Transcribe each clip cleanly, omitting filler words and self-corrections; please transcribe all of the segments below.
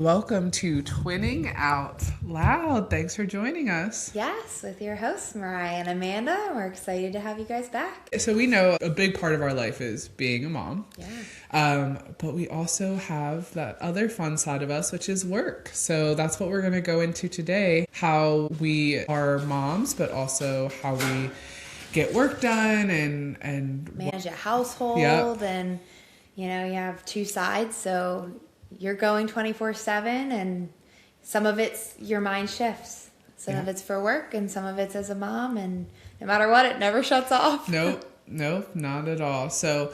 Welcome to Twinning Out Loud. Thanks for joining us. Yes, with your hosts, Mariah and Amanda. We're excited to have you guys back. So we know a big part of our life is being a mom. Yeah. But we also have that other fun side of us, which is work. So that's what we're going to go into today. How we are moms, but also how we get work done and Manage a household. Yep. And, you have two sides. So you're going 24/7 and some of it's your mind shifts. Some of it's for work and some of it's as a mom. And no matter what, it never shuts off. Nope, not at all. So,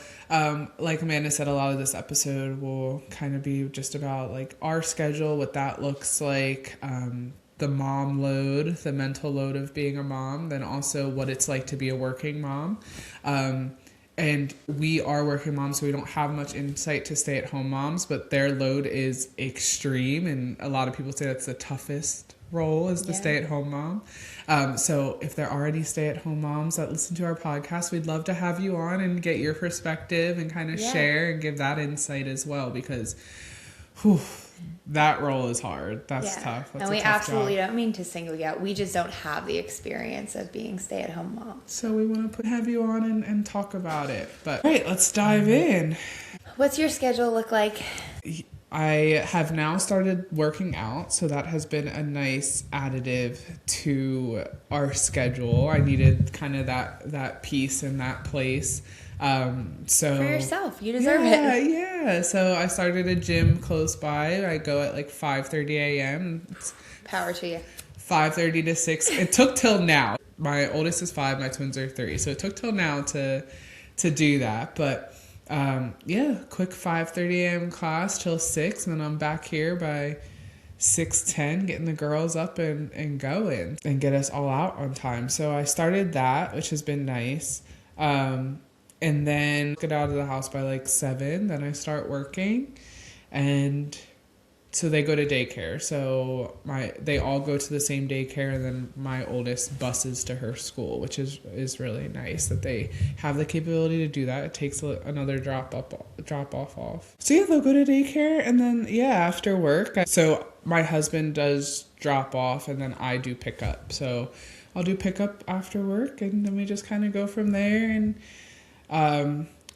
like Amanda said, a lot of this episode will kind of be just about like our schedule, what that looks like, the mom load, the mental load of being a mom, then also what it's like to be a working mom. And we are working moms, so we don't have much insight to stay-at-home moms, but their load is extreme, and a lot of people say that's the toughest role is the stay-at-home mom. So if there are any stay-at-home moms that listen to our podcast, we'd love to have you on and get your perspective and kind of share and give that insight as well, because that role is hard. That's tough. That's and we a tough absolutely job. don't mean to single you out. We just don't have the experience of being stay-at-home moms. So we want to have you on and talk about it. But all right, let's dive in. What's your schedule look like? I have now started working out, so that has been a nice additive to our schedule. I needed kind of that peace in that place. So For yourself, you deserve it. Yeah. So I started a gym close by. I go at like 5:30 a.m. Power to you. 5:30 to 6. It took till now. My oldest is 5, my twins are 3. So it took till now to do that. But quick 5:30 a.m. class till 6, and then I'm back here by 6:10 getting the girls up and going and get us all out on time. So I started that, which has been nice. And then get out of the house by like 7. Then I start working, and so they go to daycare. So they all go to the same daycare, and then my oldest buses to her school, which is really nice that they have the capability to do that. It takes another drop off. So they'll go to daycare, and then after work. So my husband does drop off, and then I do pick up. So I'll do pick up after work, and then we just kind of go from there. And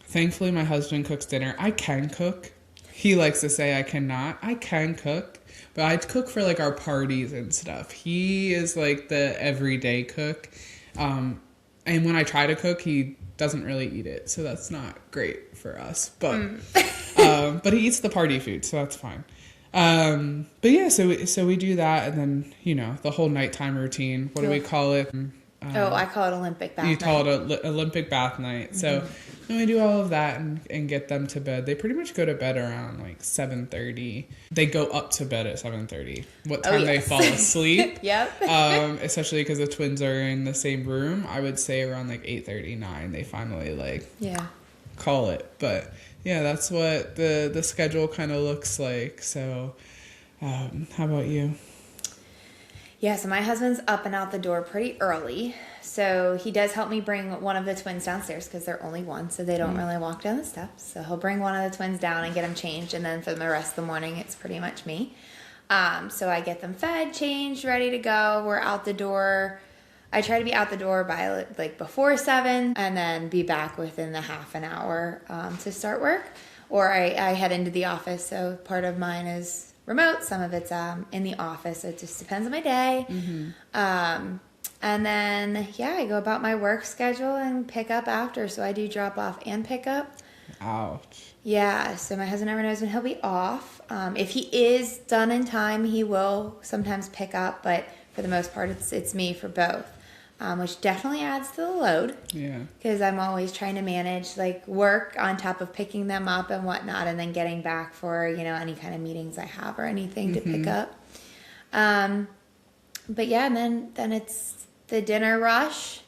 thankfully my husband cooks dinner. I can cook. He likes to say I cannot. I can cook, but I cook for like our parties and stuff. He is like the everyday cook. And when I try to cook, he doesn't really eat it. So that's not great for us, but, but he eats the party food. So that's fine. So we do that. And then, the whole nighttime routine, what do we call it? I call it Olympic bath night. You call it Olympic bath night. So then we do all of that and get them to bed. They pretty much go to bed around like 7:30. They go up to bed at 7:30. What time they fall asleep? Yep. Especially because the twins are in the same room. I would say around like 8:39 they finally call it. But that's what the schedule kind of looks like. So how about you? Yeah, so my husband's up and out the door pretty early. So he does help me bring one of the twins downstairs because they're only one, so they don't really walk down the steps. So he'll bring one of the twins down and get them changed, and then for the rest of the morning, it's pretty much me. So I get them fed, changed, ready to go. We're out the door. I try to be out the door by like before 7 and then be back within the half an hour to start work. Or I head into the office, so part of mine is remote, some of it's in the office. It just depends on my day. And then I go about my work schedule and pick up after. So I do drop off and pick up. Ouch. Yeah, so my husband never knows when he'll be off. If he is done in time, he will sometimes pick up, but for the most part it's me for both. Which definitely adds to the load. Yeah. Because I'm always trying to manage like work on top of picking them up and whatnot, and then getting back for any kind of meetings I have or anything to pick up. But and then it's the dinner rush,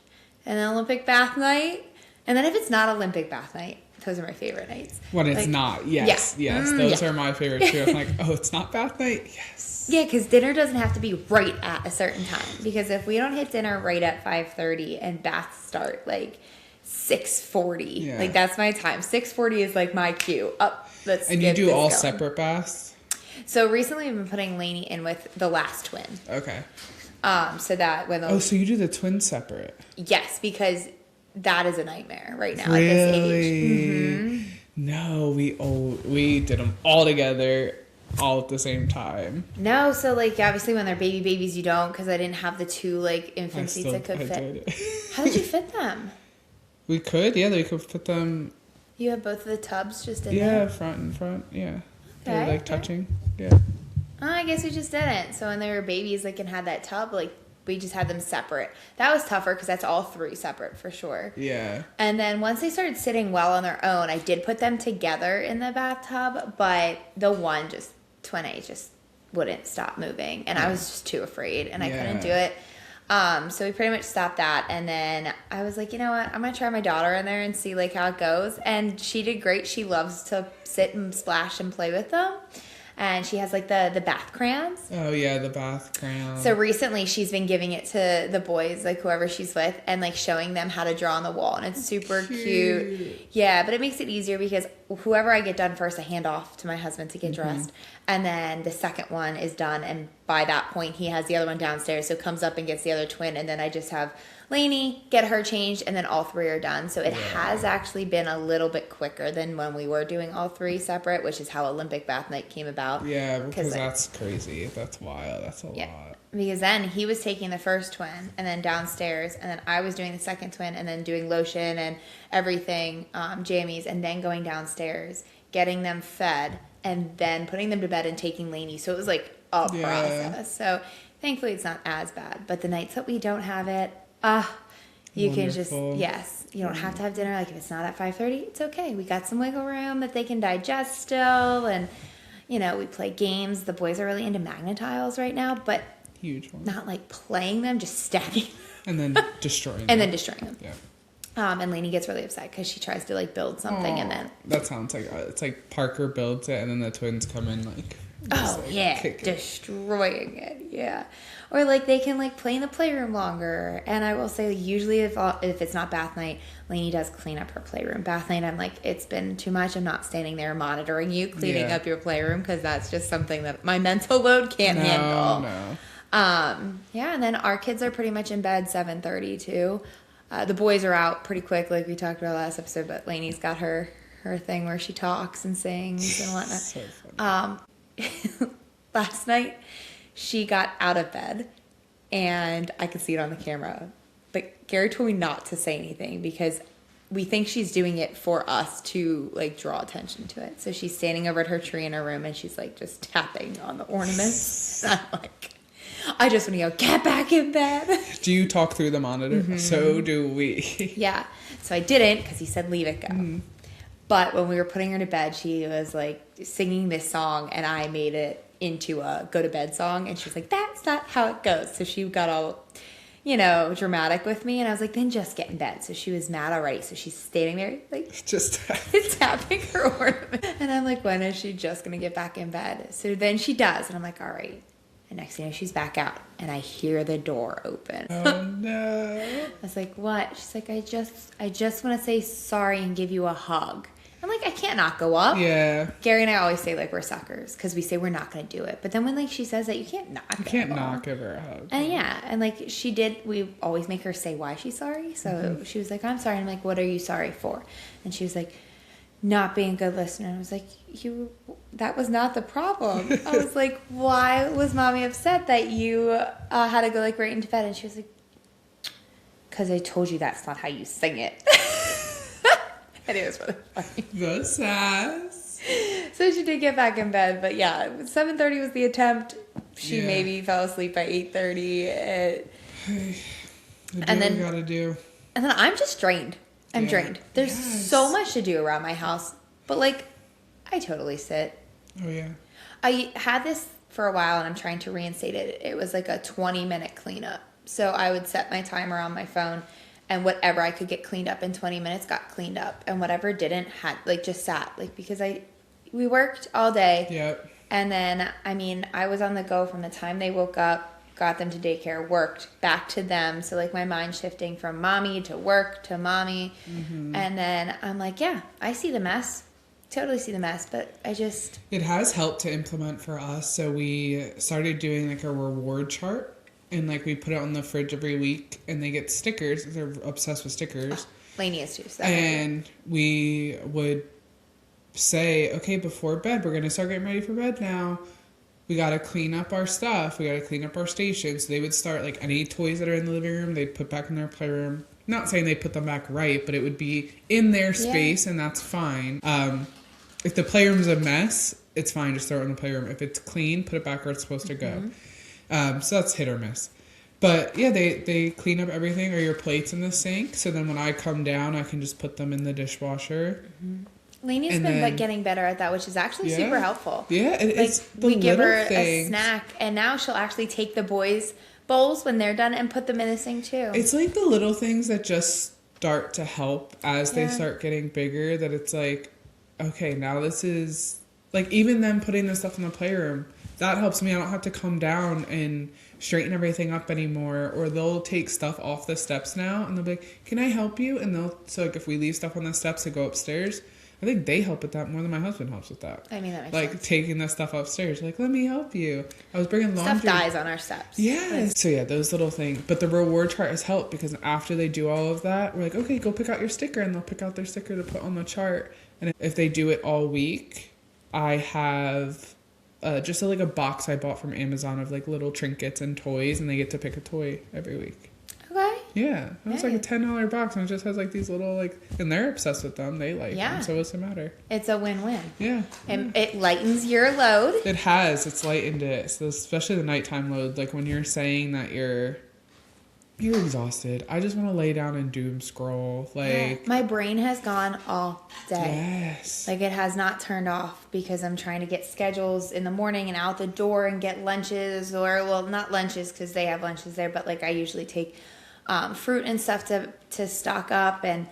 and then Olympic bath night, and then if it's not Olympic bath night, those are my favorite nights. When it's not, yes, those are my favorite too. I'm like, it's not bath night, yes. Yeah, because dinner doesn't have to be right at a certain time. Because if we don't hit dinner right at 5:30 and baths start like 6:40, like that's my time. 6:40 is like my cue. Up, let's. And you do all separate baths? So recently we've been putting Lainey in with the last twin. Okay. So that when Oh, so you do the twins separate? Yes, because that is a nightmare right now Really? at this age. Mm-hmm. No, we did them all together, all at the same time. No, so like obviously when they're babies you don't, because I didn't have the two like infant seats that could fit. How did you fit them? We could, yeah, they could fit them. You have both of the tubs just in there? Yeah, front and front, yeah. Okay. They're like touching, yeah. Oh, I guess we just didn't. So when they were babies, like, and had that tub, like, we just had them separate. That was tougher because that's all three separate for sure. Yeah. And then once they started sitting well on their own, I did put them together in the bathtub, but the one twin A just wouldn't stop moving. And I was just too afraid and I couldn't do it. So we pretty much stopped that. And then I was like, you know what? I'm going to try my daughter in there and see like how it goes. And she did great. She loves to sit and splash and play with them. And she has like the bath crayons. Oh yeah, the bath crayons. So recently she's been giving it to the boys, like whoever she's with, and like showing them how to draw on the wall. And it's super cute. Yeah, but it makes it easier because whoever I get done first, I hand off to my husband to get dressed. And then the second one is done. And by that point, he has the other one downstairs. So comes up and gets the other twin. And then I just have Lainey get her changed. And then all three are done. So it has actually been a little bit quicker than when we were doing all three separate, which is how Olympic Bath Night came about. Yeah, because that's crazy. That's wild. That's a lot. Because then he was taking the first twin and then downstairs, and then I was doing the second twin and then doing lotion and everything, jammies, and then going downstairs, getting them fed, and then putting them to bed and taking Lainey. So it was like a process. So thankfully it's not as bad. But the nights that we don't have it, you can just, you don't have to have dinner. Like if it's not at 5:30, it's okay. We got some wiggle room that they can digest still. And, you know, we play games. The boys are really into magnetiles right now, but huge one. Not like playing them, just stacking. And then destroying them. And then destroying them. Yeah. And Lainey gets really upset because she tries to like build something and then. That sounds like it's like Parker builds it and then the twins come in like. Destroying it. Yeah. Or like they can like play in the playroom longer. And I will say usually if it's not bath night, Lainey does clean up her playroom. Bath night, I'm like, it's been too much. I'm not standing there monitoring you cleaning up your playroom because that's just something that my mental load can't handle. No. And then our kids are pretty much in bed 7:30 too. The boys are out pretty quick, like we talked about last episode, but Lainey's got her thing where she talks and sings and whatnot. So funny. Last night, she got out of bed, and I could see it on the camera. But Gary told me not to say anything because we think she's doing it for us to like draw attention to it. So she's standing over at her tree in her room, and she's like just tapping on the ornaments. I'm like, I just want to go, get back in bed. Do you talk through the monitor? So do we. Yeah. So I didn't because he said leave it go. But when we were putting her to bed, she was like singing this song, and I made it into a go to bed song, and she was like, that's not how it goes. So she got all, dramatic with me, and I was like, then just get in bed. So she was mad already. So she's standing there like just tapping her ornament. And I'm like, when is she just gonna get back in bed? So then she does, and I'm like, all right. And next thing you know, she's back out, and I hear the door open. Oh no. I was like, what? She's like, I just want to say sorry and give you a hug. I'm like, I can't not go up. Yeah. Gary and I always say like we're suckers because we say we're not going to do it. But then when like she says that, you can't not. You can't not give her a hug. And and like she did, we always make her say why she's sorry. So she was like, I'm sorry. And I'm like, what are you sorry for? And she was like, not being a good listener. And I was like, that was not the problem. I was like, why was mommy upset that you had to go like right into bed? And she was like, because I told you that's not how you sing it. And it was really funny. The sass. So she did get back in bed, but yeah, 7:30 was the attempt. She maybe fell asleep by 8:30. And then gotta do. And then I'm just drained. I'm drained. There's so much to do around my house, but like, I totally sit. Oh yeah. I had this for a while, and I'm trying to reinstate it. It was like a 20-minute cleanup. So I would set my timer on my phone. And whatever I could get cleaned up in 20 minutes got cleaned up. And whatever didn't had like just sat. Like because we worked all day. Yep. And then I was on the go from the time they woke up, got them to daycare, worked, back to them. So like my mind shifting from mommy to work to mommy. And then I'm like, yeah, I see the mess. totally see the mess, but It has helped to implement for us. So we started doing like a reward chart, and like we put it on the fridge every week, and they get stickers. They're obsessed with stickers. Lainey is too. So And we would say, okay, before bed, we're going to start getting ready for bed now. We got to clean up our stuff. We got to clean up our station. So they would start like any toys that are in the living room, they'd put back in their playroom. Not saying they put them back right, but it would be in their space, and that's fine. If the playroom's a mess, it's fine. Just throw it in the playroom. If it's clean, put it back where it's supposed to go. So that's hit or miss. But yeah, they clean up everything, or your plates in the sink. So then when I come down, I can just put them in the dishwasher. Lainey's been like getting better at that, which is actually super helpful. Yeah, it's the we give her things. A snack, and now she'll actually take the boys' bowls when they're done and put them in the sink too. It's like the little things that just start to help as they start getting bigger, that it's like, okay, now this is like, even them putting the stuff in the playroom, that helps me. I don't have to come down and straighten everything up anymore. Or they'll take stuff off the steps now, and they'll be like, can I help you? And so like if we leave stuff on the steps to go upstairs, I think they help with that more than my husband helps with that. I mean, that makes like sense. Taking the stuff upstairs, like, let me help you. I was bringing laundry. Stuff dies on our steps. Yeah. So yeah, those little things. But the reward chart has helped, because after they do all of that, we're like, okay, go pick out your sticker, and they'll pick out their sticker to put on the chart. And if they do it all week, I have just like a box I bought from Amazon of like little trinkets and toys, and they get to pick a toy every week. Okay. Yeah, it was like a $10 box, and it just has like these little like, and they're obsessed with them. They like them, so what's the matter? It's a win-win. Yeah, and it lightens your load. It has. It's lightened it. So especially the nighttime load. Like when you're saying that you're exhausted, I just want to lay down and doom scroll. Like my brain has gone all day. Yes. Like it has not turned off, because I'm trying to get schedules in the morning and out the door and get lunches, or well, not lunches because they have lunches there, but like I usually take fruit and stuff to stock up, and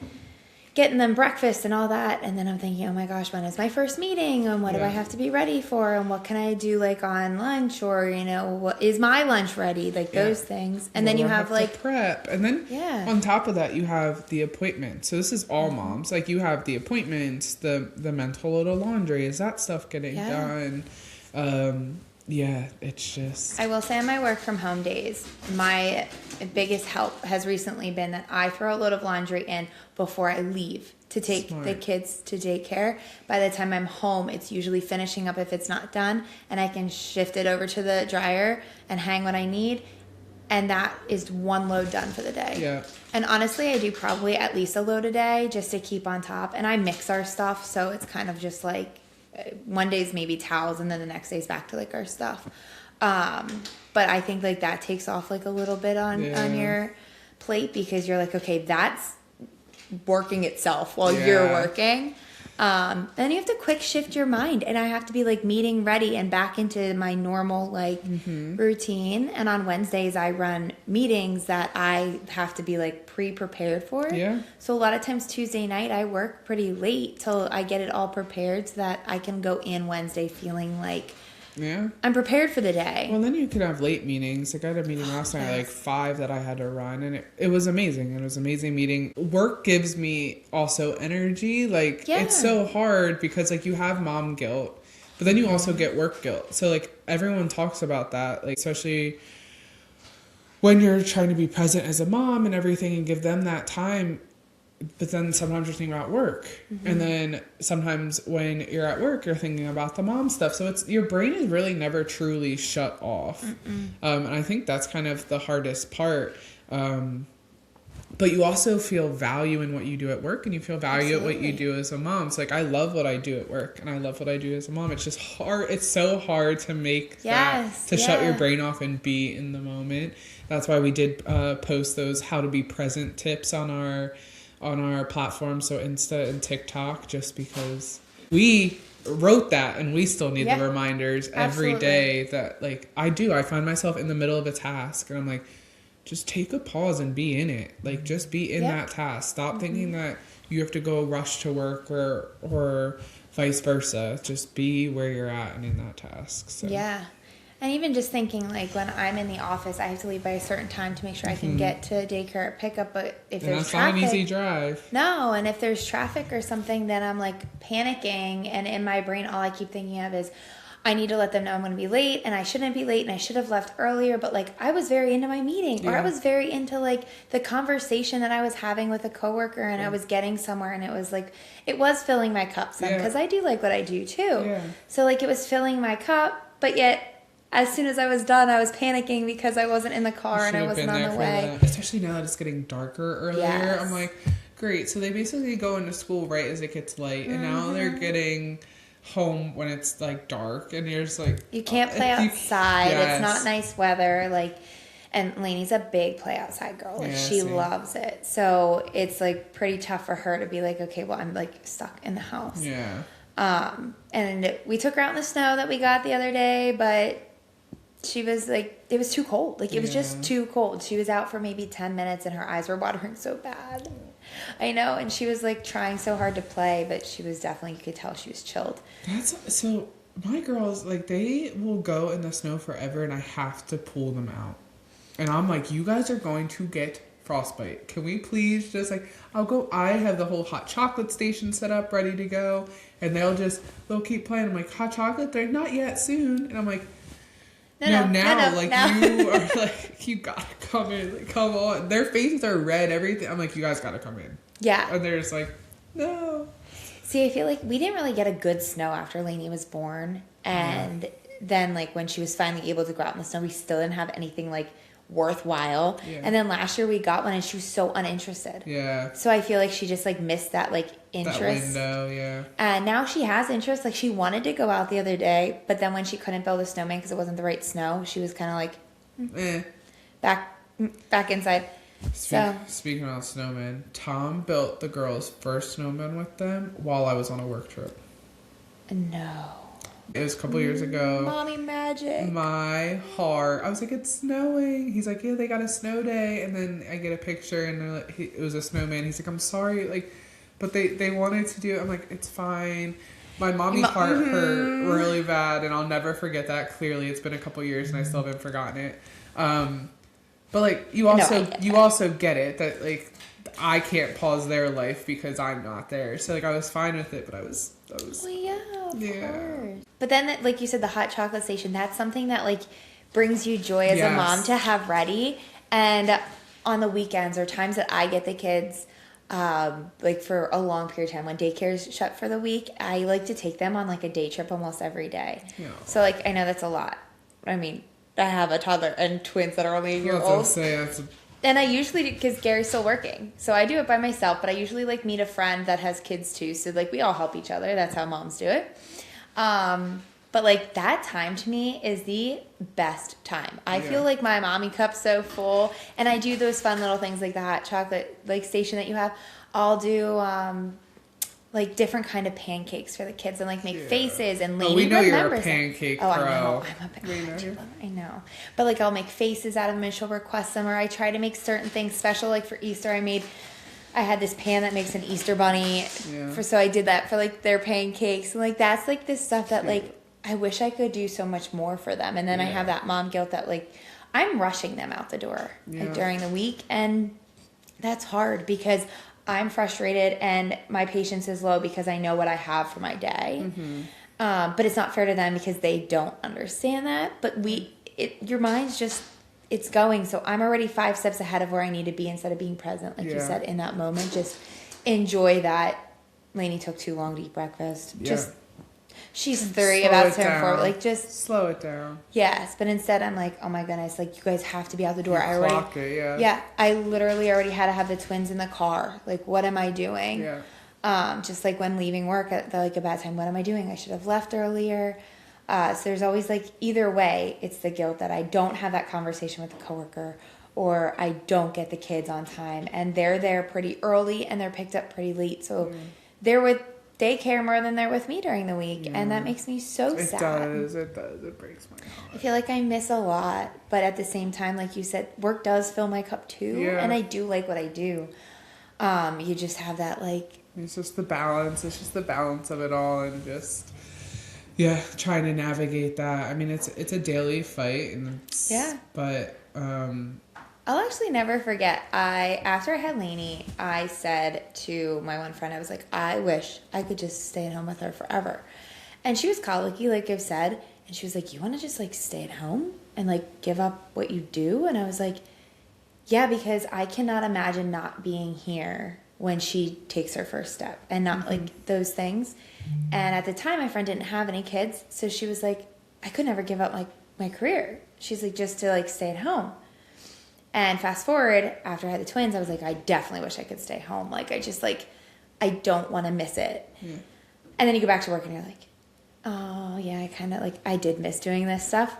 getting them breakfast and all that. And then I'm thinking, oh my gosh, when is my first meeting, and what do I have to be ready for, and what can I do like on lunch, or what is my lunch ready, like those things. And then you have like prep, and then on top of that you have the appointment. So this is all moms, like you have the appointments, the mental load of laundry, is that stuff getting done. Yeah, it's just... I will say on my work from home days, my biggest help has recently been that I throw a load of laundry in before I leave to take the kids to daycare. By the time I'm home, it's usually finishing up if it's not done, and I can shift it over to the dryer and hang what I need. And that is one load done for the day. Yeah. And honestly, I do probably at least a load a day just to keep on top. And I mix our stuff, so it's kind of just like... one day's maybe towels, and then the next day's back to like our stuff. But I think like that takes off like a little bit on your plate, because you're like, okay, that's working itself while you're working. Then you have to quick shift your mind, and I have to be like meeting ready and back into my normal like routine. And on Wednesdays I run meetings that I have to be like pre-prepared for. Yeah. So a lot of times Tuesday night I work pretty late till I get it all prepared, so that I can go in Wednesday feeling like I'm prepared for the day. Well, then you could have late meetings. Like I had a meeting last night at like 5 that I had to run, and it was amazing. It was an amazing meeting. Work gives me also energy. Like it's so hard, because like you have mom guilt, but then you also get work guilt. So like everyone talks about that, like especially when you're trying to be present as a mom and everything and give them that time. But then sometimes you're thinking about work. And then sometimes when you're at work, you're thinking about the mom stuff. So it's, your brain is really never truly shut off. And I think that's kind of the hardest part. But you also feel value in what you do at work, and you feel value at what you do as a mom. It's like, I love what I do at work, and I love what I do as a mom. It's just hard. It's so hard to make that, to shut your brain off and be in the moment. That's why we did post those how to be present tips on our platform, so Insta and TikTok, just because we wrote that and we still need the reminders every day that like I find myself in the middle of a task and I'm like, just take a pause and be in it. Like just be in that task. Stop thinking that you have to go rush to work or vice versa. Just be where you're at and in that task. So. Yeah. And even just thinking, like, when I'm in the office, I have to leave by a certain time to make sure I can get to daycare at pickup. But if And there's that's traffic, not an easy drive. no, and if there's traffic or something, then I'm like panicking, and in my brain, all I keep thinking of is, I need to let them know I'm going to be late, and I shouldn't be late, and I should have left earlier. But like, I was very into my meeting, or I was very into like the conversation that I was having with a coworker, and I was getting somewhere, and it was like, it was filling my cup some, because I do like what I do too. Yeah. So like, it was filling my cup, but yet as soon as I was done, I was panicking because I wasn't in the car and I wasn't on the way. Especially now that it's getting darker earlier. Yes. I'm like, great. So they basically go into school right as it gets light, and now they're getting home when it's like dark, and you're just like, you can't play outside. Yes. It's not nice weather. Like, and Lainey's a big play outside girl. Like, she loves it. So it's like pretty tough for her to be like, okay, well, I'm like stuck in the house. Yeah. And we took her out in the snow that we got the other day, but she was like, it was too cold. Like, it was just too cold. She was out for maybe 10 minutes and her eyes were watering so bad. I know. And she was like trying so hard to play, but she was definitely, you could tell she was chilled. So my girls, like, they will go in the snow forever, and I have to pull them out. And I'm like, you guys are going to get frostbite. Can we please just like, I have the whole hot chocolate station set up ready to go, and they'll keep playing. I'm like, hot chocolate? They're not yet, soon. And I'm like, No, you are like, you gotta come in. Like, come on. Their faces are red, everything. I'm like, you guys gotta come in. Yeah. And they're just like, no. See, I feel like we didn't really get a good snow after Lainey was born. And then, like, when she was finally able to go out in the snow, we still didn't have anything, like, worthwhile. Yeah. And then last year we got one, and she was so uninterested. Yeah. So I feel like she just, like, missed that, like, interest. That window, yeah. And now she has interest. Like, she wanted to go out the other day, but then when she couldn't build a snowman because it wasn't the right snow, she was kind of like, back inside. Speaking about snowmen, Tom built the girls' first snowman with them while I was on a work trip. No. It was a couple years ago. Mommy magic. My heart. I was like, it's snowing. He's like, yeah, they got a snow day. And then I get a picture, and they're like, it was a snowman. He's like, I'm sorry. Like, but they wanted to do it. I'm like, it's fine. My mommy's heart hurt really bad, and I'll never forget that. Clearly, it's been a couple years, and I still haven't forgotten it. But like, you also get it that like, I can't pause their life because I'm not there. So like, I was fine with it, but I was. Well, yeah, of course. But then, like you said, the hot chocolate station, that's something that like brings you joy as a mom to have ready. And on the weekends or times that I get the kids, like for a long period of time when daycare is shut for the week, I like to take them on like a day trip almost every day. Yeah. So like, I know that's a lot. I mean, I have a toddler and twins that are only a year old. And I usually do, because Gary's still working. So I do it by myself, but I usually like meet a friend that has kids too. So like, we all help each other. That's how moms do it. But like, that time to me is the best time. I feel like my mommy cup's so full, and I do those fun little things like the hot chocolate like station that you have. I'll do like different kind of pancakes for the kids and like make faces, and Lainey we know remembers you're a pancake pro. I know. But like, I'll make faces out of them and she'll request them, or I try to make certain things special. Like for Easter, I had this pan that makes an Easter bunny. So I did that for like their pancakes, and like, that's like this stuff that like, I wish I could do so much more for them. And then I have that mom guilt that like, I'm rushing them out the door like during the week, and that's hard because I'm frustrated and my patience is low because I know what I have for my day. But it's not fair to them because they don't understand that. But your mind's just, it's going. So I'm already 5 steps ahead of where I need to be instead of being present. Like you said, in that moment, just enjoy that. Lainey took too long to eat breakfast. She's 3, about to turn 4. Like, just slow it down. Yes, but instead I'm like, oh my goodness, like, you guys have to be out the door. I literally already had to have the twins in the car. Like, what am I doing? Just like when leaving work at like a bad time, what am I doing? I should have left earlier. So there's always like, either way, it's the guilt that I don't have that conversation with a coworker, or I don't get the kids on time, and they're there pretty early and they're picked up pretty late. So they're with daycare more than they're with me during the week, and that makes me so sad. It does. It breaks my heart. I feel like I miss a lot, but at the same time, like you said, work does fill my cup too, and I do like what I do. You just have that like... It's just the balance. It's just the balance of it all, and just... yeah, trying to navigate that. I mean, it's a daily fight, and but I'll actually never forget. After I had Lainey, I said to my one friend, I was like, I wish I could just stay at home with her forever. And she was colicky, like I've said, and she was like, you want to just like stay at home and like give up what you do? And I was like, yeah, because I cannot imagine not being here when she takes her first step and not like those things. And at the time, my friend didn't have any kids, so she was like, I could never give up like my career. She's like, just to like stay at home. And fast forward, after I had the twins, I was like, I definitely wish I could stay home. Like, I just, like, I don't want to miss it. Yeah. And then you go back to work and you're like, oh, yeah, I kind of, like, I did miss doing this stuff.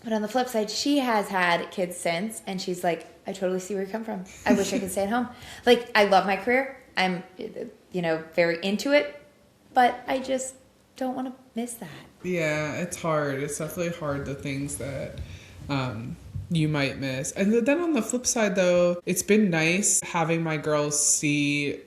But on the flip side, she has had kids since, and she's like, I totally see where you come from. I wish I could stay at home. Like, I love my career. I'm, very into it. But I just don't want to miss that. Yeah, it's hard. It's definitely hard, the things that... you might miss. And then on the flip side, though, it's been nice having my girls see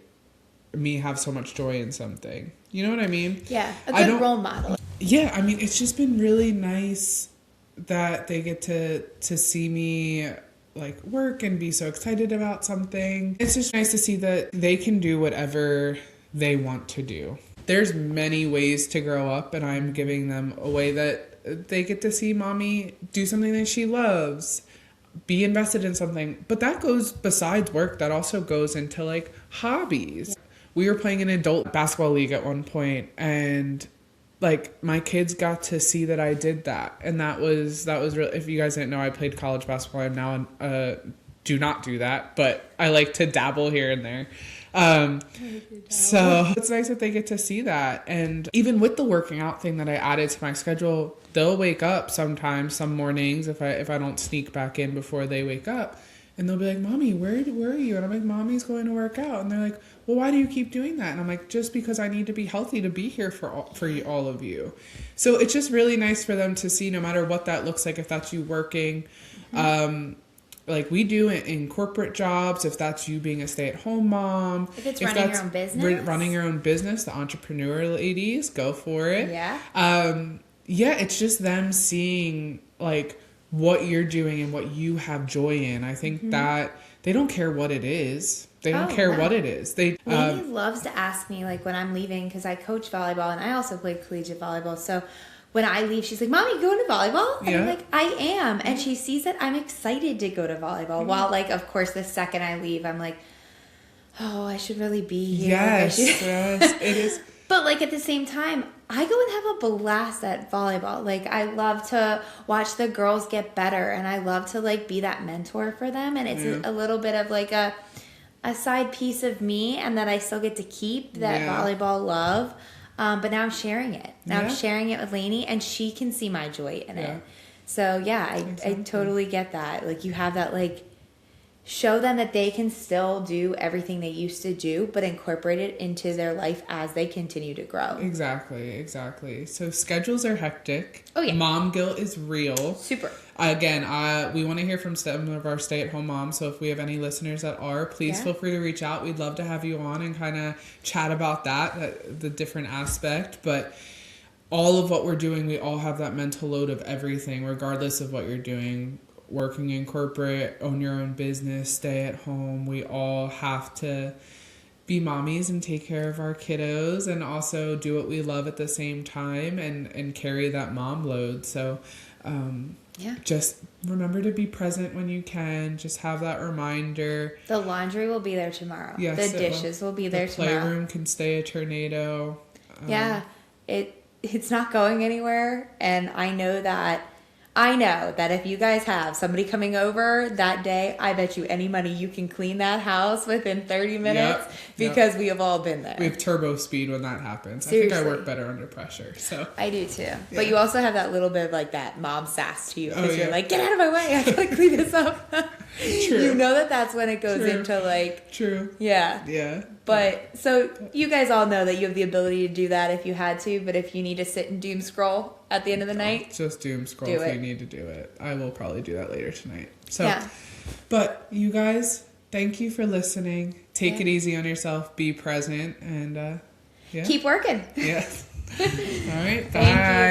me have so much joy in something. You know what I mean? Yeah, a good role model. Yeah, I mean, it's just been really nice that they get to see me like work and be so excited about something. It's just nice to see that they can do whatever they want to do. There's many ways to grow up, and I'm giving them a way that they get to see mommy do something that she loves, be invested in something. But that goes besides work. That also goes into like hobbies. Yeah. We were playing an adult basketball league at one point, and like my kids got to see that I did that. And that was real. If you guys didn't know, I played college basketball. I'm now do not do that, but I like to dabble here and there. So it's nice that they get to see that. And even with the working out thing that I added to my schedule, they'll wake up sometimes, some mornings, if I don't sneak back in before they wake up, and they'll be like, Mommy, where are you? And I'm like, Mommy's going to work out. And they're like, well, why do you keep doing that? And I'm like, just because I need to be healthy to be here for all of you. So it's just really nice for them to see, no matter what that looks like, if that's you working, like we do in corporate jobs, if that's you being a stay-at-home mom. If running your own business. Running your own business, the entrepreneur ladies, go for it. Yeah. Yeah, it's just them seeing like what you're doing and what you have joy in. I think that they don't care what it is. They don't care what it is. Lainey loves to ask me, like, when I'm leaving, because I coach volleyball and I also played collegiate volleyball. So when I leave, she's like, Mommy, you going to volleyball? And I'm like, I am. And she sees that I'm excited to go to volleyball. While, like, of course, the second I leave, I'm like, oh, I should really be here. Yes, it is. But, like, at the same time, I go and have a blast at volleyball. Like, I love to watch the girls get better, and I love to, like, be that mentor for them. And it's a little bit of, like, a side piece of me, and that I still get to keep that volleyball love. But now I'm sharing it. Now I'm sharing it with Lainey, and she can see my joy in it. So, I totally get that. Like, you have that, like, show them that they can still do everything they used to do, but incorporate it into their life as they continue to grow. Exactly. So schedules are hectic. Oh, yeah. Mom guilt is real. Super. Again, we want to hear from some of our stay-at-home moms. So if we have any listeners that are, please feel free to reach out. We'd love to have you on and kind of chat about that, the different aspect. But all of what we're doing, we all have that mental load of everything, regardless of what you're doing. Working in corporate, own your own business, stay at home. We all have to be mommies and take care of our kiddos, and also do what we love at the same time, and carry that mom load. So just remember to be present when you can. Just have that reminder. The laundry will be there tomorrow. Yes, the dishes will be there tomorrow. The playroom can stay a tornado. It's not going anywhere, and I know that if you guys have somebody coming over that day, I bet you any money you can clean that house within 30 minutes because we have all been there. We have turbo speed when that happens. Seriously. I think I work better under pressure. So I do too. Yeah. But you also have that little bit of like that mom sass to you because you're like, get out of my way. I gotta clean this up. True. You know that's when it goes into like... True. Yeah. Yeah. But so you guys all know that you have the ability to do that if you had to, but if you need to sit and doom scroll at the end of the night, just doom scroll if you need to do it. I will probably do that later tonight. So, but you guys, thank you for listening. Take it easy on yourself. Be present and keep working. Yes. All right. Thank you. Bye.